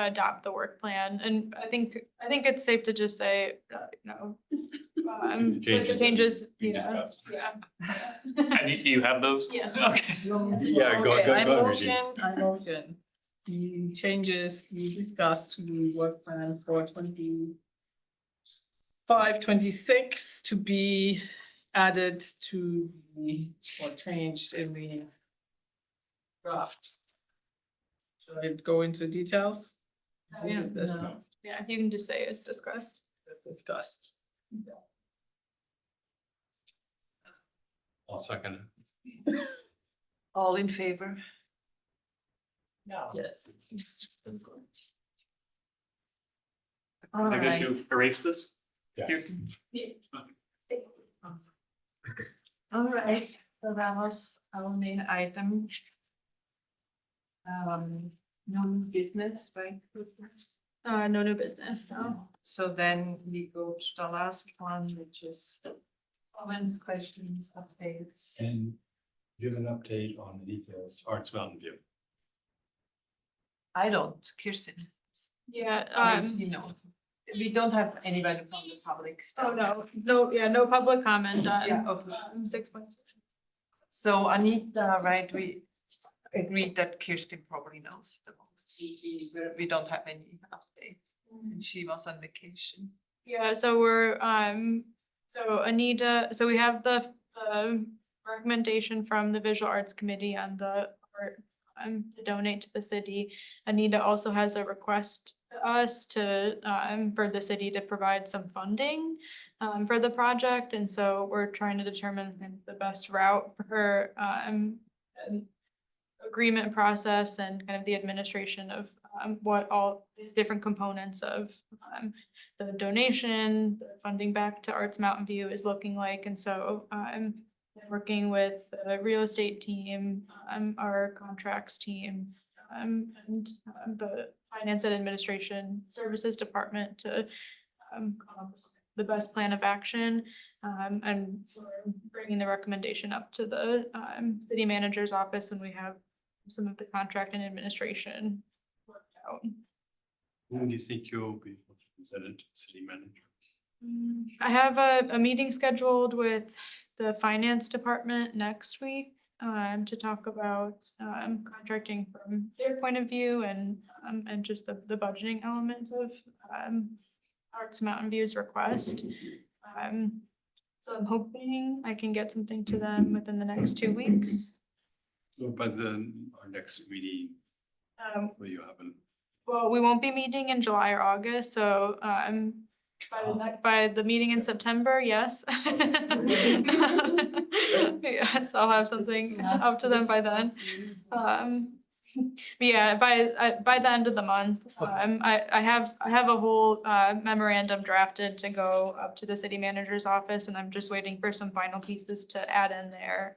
adopt the work plan, and I think it's safe to just say, with the changes, we yeah, discussed. yeah. And you have those? Yes. Okay. Yeah, go, Okay, go, I go, motion, Regine. I motion the changes we discussed to the work plan for 25-26 to be added to the, or changed in the draft. Should I go into details? Yeah. This Yeah, you can just say as discussed. as discussed. I'll second it. all in favor? Yes. All Am I good right. to erase this? Yeah. Kirsten? All right, so that was our main item. No new business, right? No new business, no. So then we go to the last one, which is comments, questions, updates. And give an update on the details. Arts Mountain View. I don't, Kirsten. Yeah, You know, we don't have anybody from the public still. oh, no public comment Yeah, on okay. 6.2. So Anita, right, we agreed that Kirsten probably knows the most. We don't have any updates since she was on vacation. Yeah, so we're, so Anita, so we have the recommendation from the Visual Arts Committee on the art, to donate to the city. Anita also has a request to us to, for the city to provide some funding, for the project, and so we're trying to determine kind of the best route for her, and agreement process and kind of the administration of, what all these different components of, the donation, the funding back to Arts Mountain View is looking like, and so I'm working with the real estate team, our contracts teams, and the finance and administration services department to come up with the best plan of action, and we're bringing the recommendation up to the city manager's office when we have some of the contract and administration worked out. When do you think you'll be presented to the city manager? I have a meeting scheduled with the finance department next week, to talk about, contracting from their point of view and just the budgeting element of, Arts Mountain View's request. So I'm hoping I can get something to them within the next 2 weeks. So by our next meeting, hopefully you'll have an. Well, we won't be meeting in July or August, so by the meeting in September, yes. Yes, I'll have something up to them by then. But yeah, by the end of the month, I have a whole memorandum drafted to go up to the city manager's office, and I'm just waiting for some final pieces to add in there,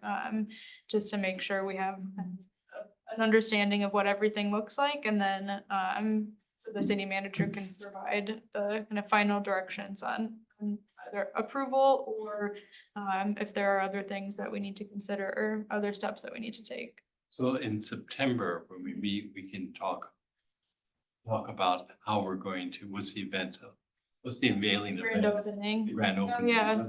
just to make sure we have an understanding of what everything looks like, and then so the city manager can provide the kind of final directions on either approval or if there are other things that we need to consider or other steps that we need to take. So in September, when we meet, we can talk about how we're going to, what's the event, what's the unveiling Grand event? opening. The grand opening. yeah.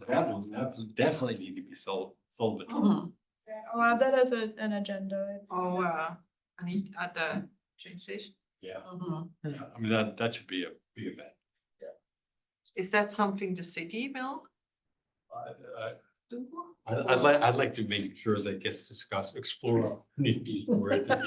That will definitely need to be sold. I'll add that as an agenda. Oh, I need at the train station. Yeah, Mhm. I mean, that should be a big event. Is that something the city will? do? I'd like to make sure that gets discussed, explore opportunities for it to be.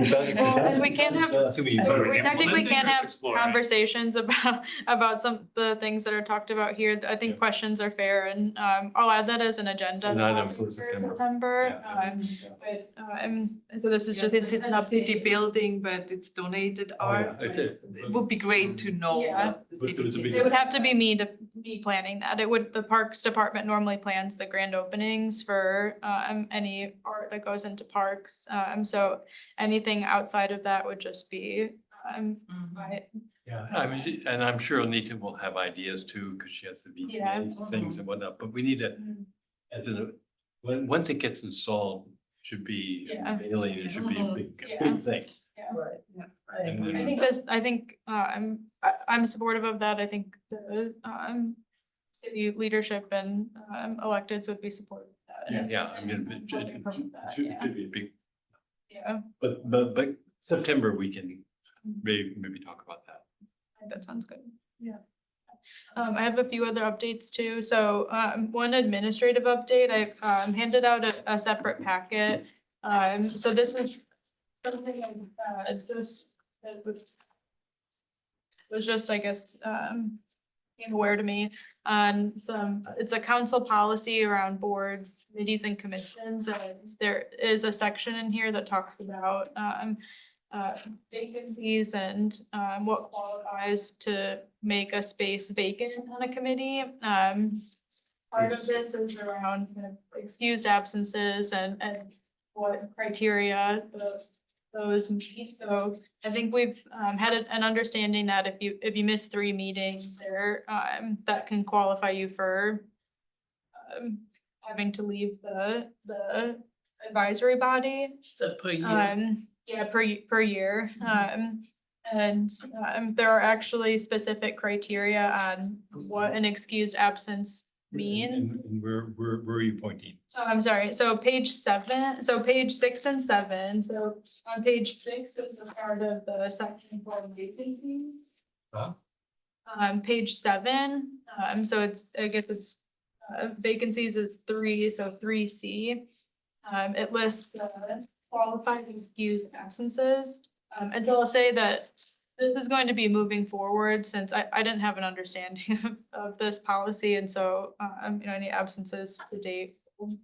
Is that- Well, and we can't have- that's what we- Or We technically implementing can't or have exploring? conversations about some of the things that are talked about here. I think Yeah. questions are fair and I'll add that as an agenda. An item item for September. September. Yeah. But so this is just. Since it's an a city update. building, but it's donated Oh, art. yeah, it's it. It would be great to know Yeah. that the But city. there's a big- It would have to be me planning that. It would, the Parks Department normally plans the grand openings for any art that goes into parks. So anything outside of that would just be Mhm. by. Yeah, I mean, and I'm sure Anita will have ideas too, because she has the Yeah. VTA things and whatnot, but we need to, as in, once it gets installed, should be Yeah. mailing, it should be a big, Yeah. big thing. Right, Yeah. I And agree. then- I think I'm supportive of that. I think the city leadership and electeds would be supportive of that. Yeah, I mean, it should be a big, Yeah, but September, we can maybe talk about that. that sounds good. Yeah. I have a few other updates too. So one administrative update, I've handed out a separate packet. So this is something just that was just, I guess, came aware to me on it's a council policy around boards, committees and commissions. And there is a section in here that talks about vacancies and what qualifies to make a space vacant on a committee. Part of this is around kind of excused absences and what criteria those meet. So I think we've had an understanding that if you miss 3 meetings there, that can qualify you for having to leave the advisory body. So per year. Yeah, per year. And there are actually specific criteria on what an excused absence means. And where are you pointing? Oh, I'm sorry, so page 6 and 7, so on page 6 is the start of the section for vacancies. Huh? Page 7, so I guess it's vacancies is 3, so 3C. It lists the qualified excused absences. And so I'll say that this is going to be moving forward since I didn't have an understanding of this policy. And so, any absences to date will,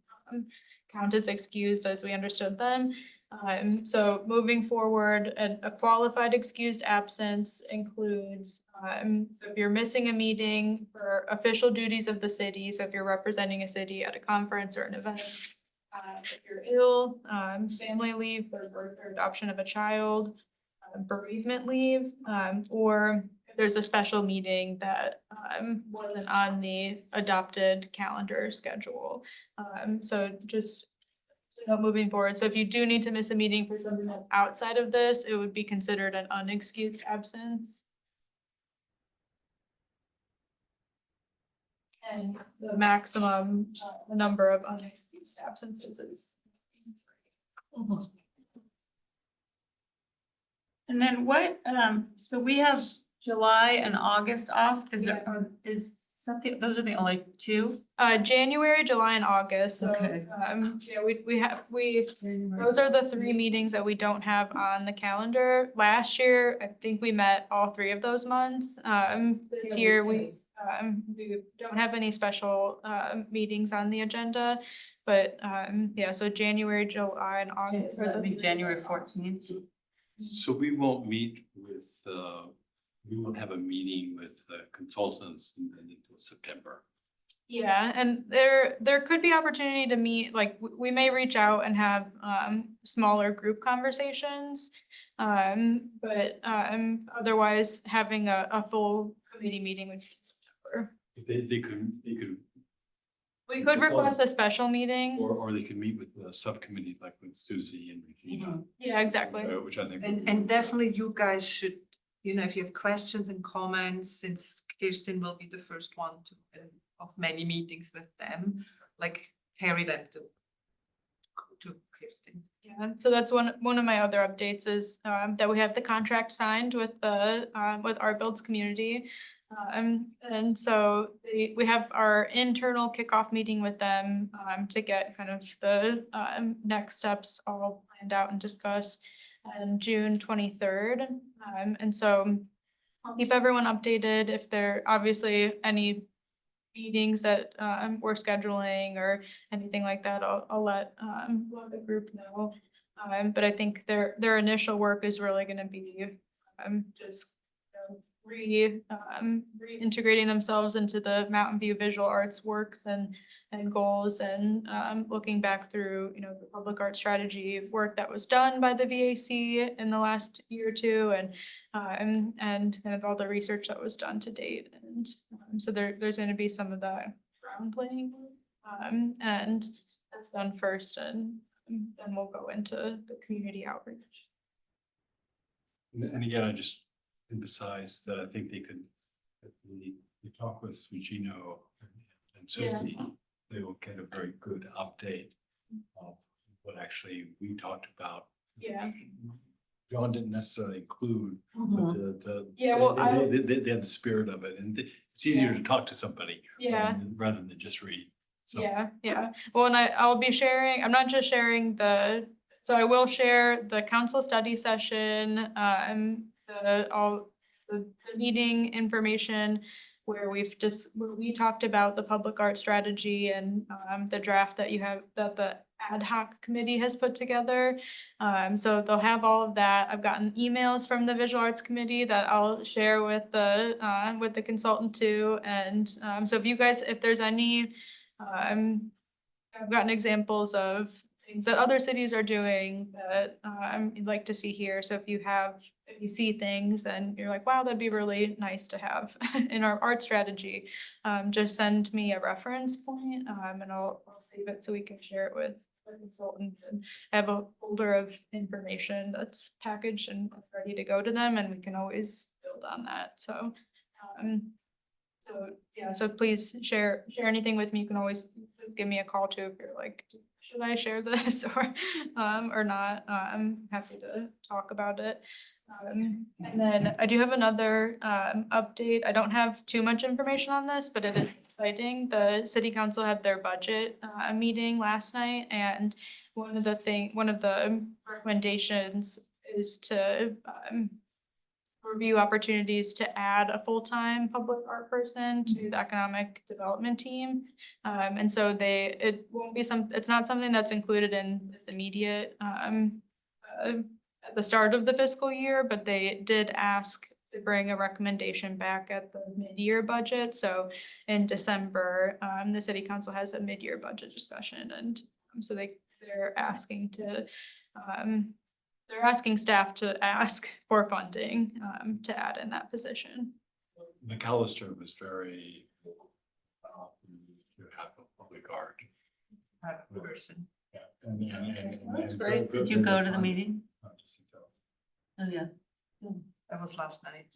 count as excused as we understood them. So moving forward, a qualified excused absence includes, so if you're missing a meeting for official duties of the city, so if you're representing a city at a conference or an event, if you're ill, family leave, for birth or adoption of a child, bereavement leave, or if there's a special meeting that wasn't on the adopted calendar schedule. So just moving forward, so if you do need to miss a meeting for something that's outside of this, it would be considered an unexcused absence. And the maximum number of unexcused absences is. And then what, so we have July and August off, is there, or is something, those are the only 2? January, July, and August. So, Okay. those are the 3 meetings that we don't have on the calendar. Last year, I think we met all 3 of those months. This year, we don't have any special meetings on the agenda. But so January, July, and August So are that'd be the. January 14th. So we won't meet with, we won't have a meeting with the consultants until September. Yeah, and there could be opportunity to meet, like, we may reach out and have smaller group conversations. But otherwise, having a full committee meeting would be in September. They could, We could request a special meeting. or they could meet with the subcommittee like with Susie and Regina, Yeah, exactly. which I think. would be- And definitely you guys should, if you have questions and comments, since Kirsten will be the first one of many meetings with them, like carry them to Kirsten. Yeah, so that's one of my other updates is that we have the contract signed with with Art Builds Community. And so we have our internal kickoff meeting with them to get kind of the next steps all planned out and discussed on June 23rd. And so I'll keep everyone updated if there obviously any meetings that we're scheduling or anything like that, I'll let the group know. But I think their initial work is really gonna be just reintegrating themselves into the Mountain View Visual Arts works and goals and looking back through, you know, the public art strategy work that was done by the VAC in the last year or two and kind of all the research that was done to date. And so there's gonna be some of that ground laying. And that's done first and then we'll go into the community outreach. And again, I just emphasize that I think they could, if we talk with Fujino and Susie, they will get a very good update of what actually we talked about. Yeah. John didn't necessarily include, but the. Yeah, well, They have the spirit of it, and it's easier to talk to somebody. Yeah. Rather than just read. So. Yeah. Well, and I'll be sharing, I'm not just sharing so I will share the council study session, all the meeting information where where we talked about the public art strategy and the draft that that the ad hoc committee has put together. So they'll have all of that. I've gotten emails from the visual arts committee that I'll share with the consultant too. And so if there's any, I've gotten examples of things that other cities are doing that you'd like to see here. So if you see things and you're like, wow, that'd be really nice to have in our art strategy, just send me a reference point and I'll save it so we can share it with the consultants and have a folder of information that's packaged and ready to go to them, and we can always build on that. So so please share anything with me. You can always just give me a call too if you're like, should I share this or not? I'm happy to talk about it. And then I do have another update. I don't have too much information on this, but it is exciting. The city council had their budget meeting last night, and one of the recommendations is to review opportunities to add a full-time public art person to the economic development team. And so it won't be it's not something that's included in this immediate at the start of the fiscal year, but they did ask to bring a recommendation back at the mid-year budget. So in December, the city council has a mid-year budget discussion, and so they're asking staff to ask for funding to add in that position. McAllister was very to have a public art. Person. Yeah, and That's and great. Did you go to the meeting? Oh, yeah. That was last night.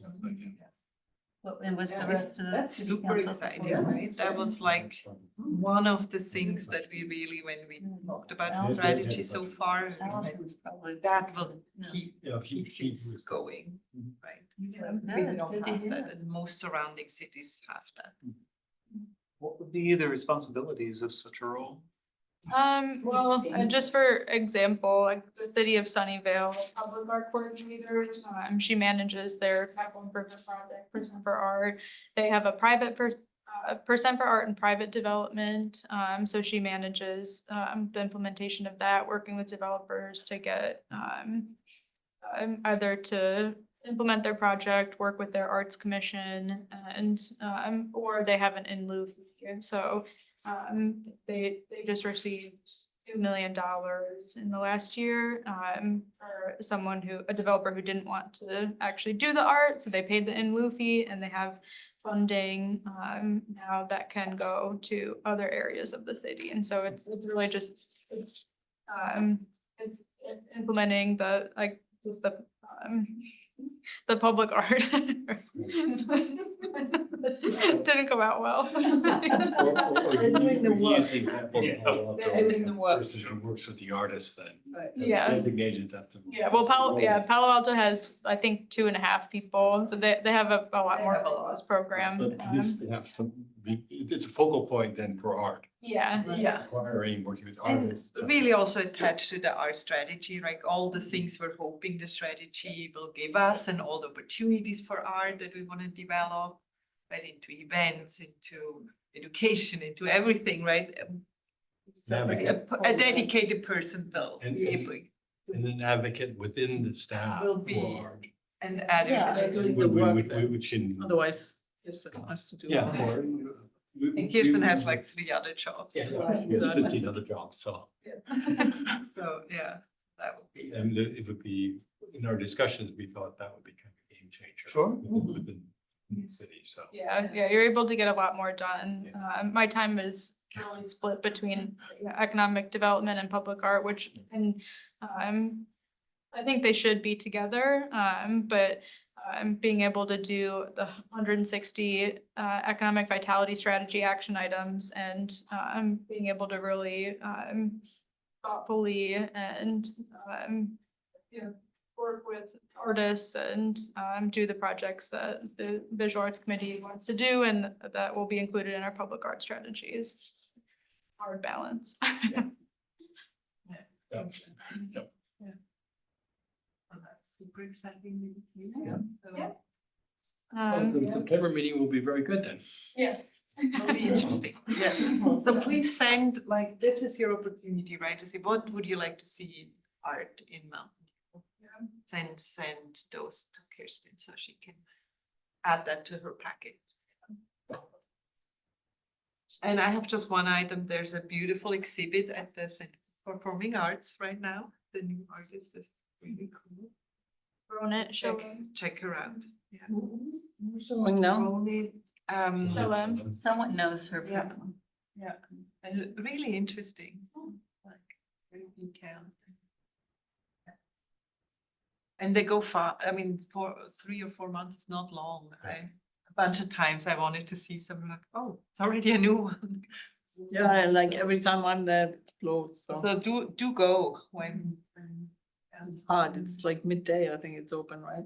What, and what's the Yeah, rest of the? That's city super council exciting, support? right? That was like one of the things that we really, when we talked about the strategy so far, we said Allison's probably. that will Yeah. keep things going, right? That's We good. don't Good to have hear. that, and most surrounding cities have that. What would be the responsibilities of such a role? Well, and just for example, like the city of Sunnyvale Public Art Coordinator, she manages their capital improvement project, Percent for Art. They have a private Percent for Art and private development. So she manages the implementation of that, working with developers to get either to implement their project, work with their arts commission, and or they have an in lieu fee. So they just received $2 million in the last year for a developer who didn't want to actually do the art, so they paid the in lieu fee, and they have funding now that can go to other areas of the city. And so it's really just it's implementing the the public art. Didn't come out well. They're doing the work. Use the example of Yeah. Palo Alto, They're doing the work. Person who works with the artist then. Yeah. Designated, that's. Yeah, well, Palo Alto has, I think, 2.5 people, so they have a lot They more have a of lot. this program. But at least they have some, it's a focal point then for art, Yeah, Yeah. acquiring, working with And artists. really also attached to the art strategy, like all the things we're hoping the strategy will give us and all the opportunities for art that we want to develop, right, into events, into education, into everything, right? Navigate. A dedicated person will And- be able And an advocate within the staff Will for be- art. and Yeah, they're add. doing the work then. Which can, Otherwise, just has to do. yeah. more. And Kirsten has like 3 other jobs. Yeah, So, she has 15 other jobs, so. so, yeah, that would be. And it would be, in our discussions, we thought that would be kind of a game changer. Sure. Within the city, so. yeah, you're able to get a lot more done. My time is really split between economic development and public art, which, and I think they should be together, but being able to do the 160 economic vitality strategy action items and being able to really thoughtfully and work with artists and do the projects that the Visual Arts Committee wants to do and that will be included in our public art strategies. Hard balance. Oh, that's super exciting news. Yeah. So The September meeting will be very good then. it'll be interesting. Yeah. So please send, like, this is your opportunity, right? To see what would you like to see in art in Mountain View? Send those to Kirsten so she can add that to her packet. And I have just one item. There's a beautiful exhibit at the Center for Performing Arts right now. The new artist is really cool. Ronet, show Check her out. Yeah. Showing now. Ronet, Show them. Someone knows her Yeah. problem. yeah, and really interesting, like very detailed. And they go far, I mean, for 3 or 4 months is not long. A bunch of times I wanted to see something like, oh, it's already a new one. Yeah, and like every time I'm there, it explodes, so So do go when. it's hard. It's like midday, I think it's open, right?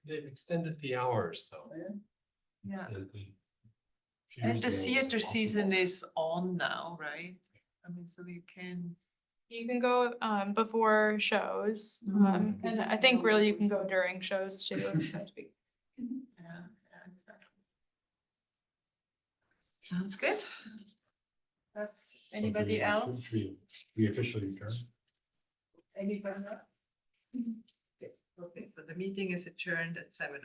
They've extended the hours, so. Yeah, So the and the Tuesday is theater possible. season is on now, right? I mean, so you can. You can go before shows, and I think really you can go during shows too. Yeah, exactly. Sounds good. That's, So anybody do else? we officially adjourn? Anybody else? Okay, so the meeting is adjourned at 7:00.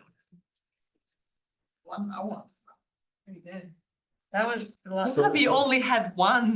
1 hour. Pretty good. That was, we only had one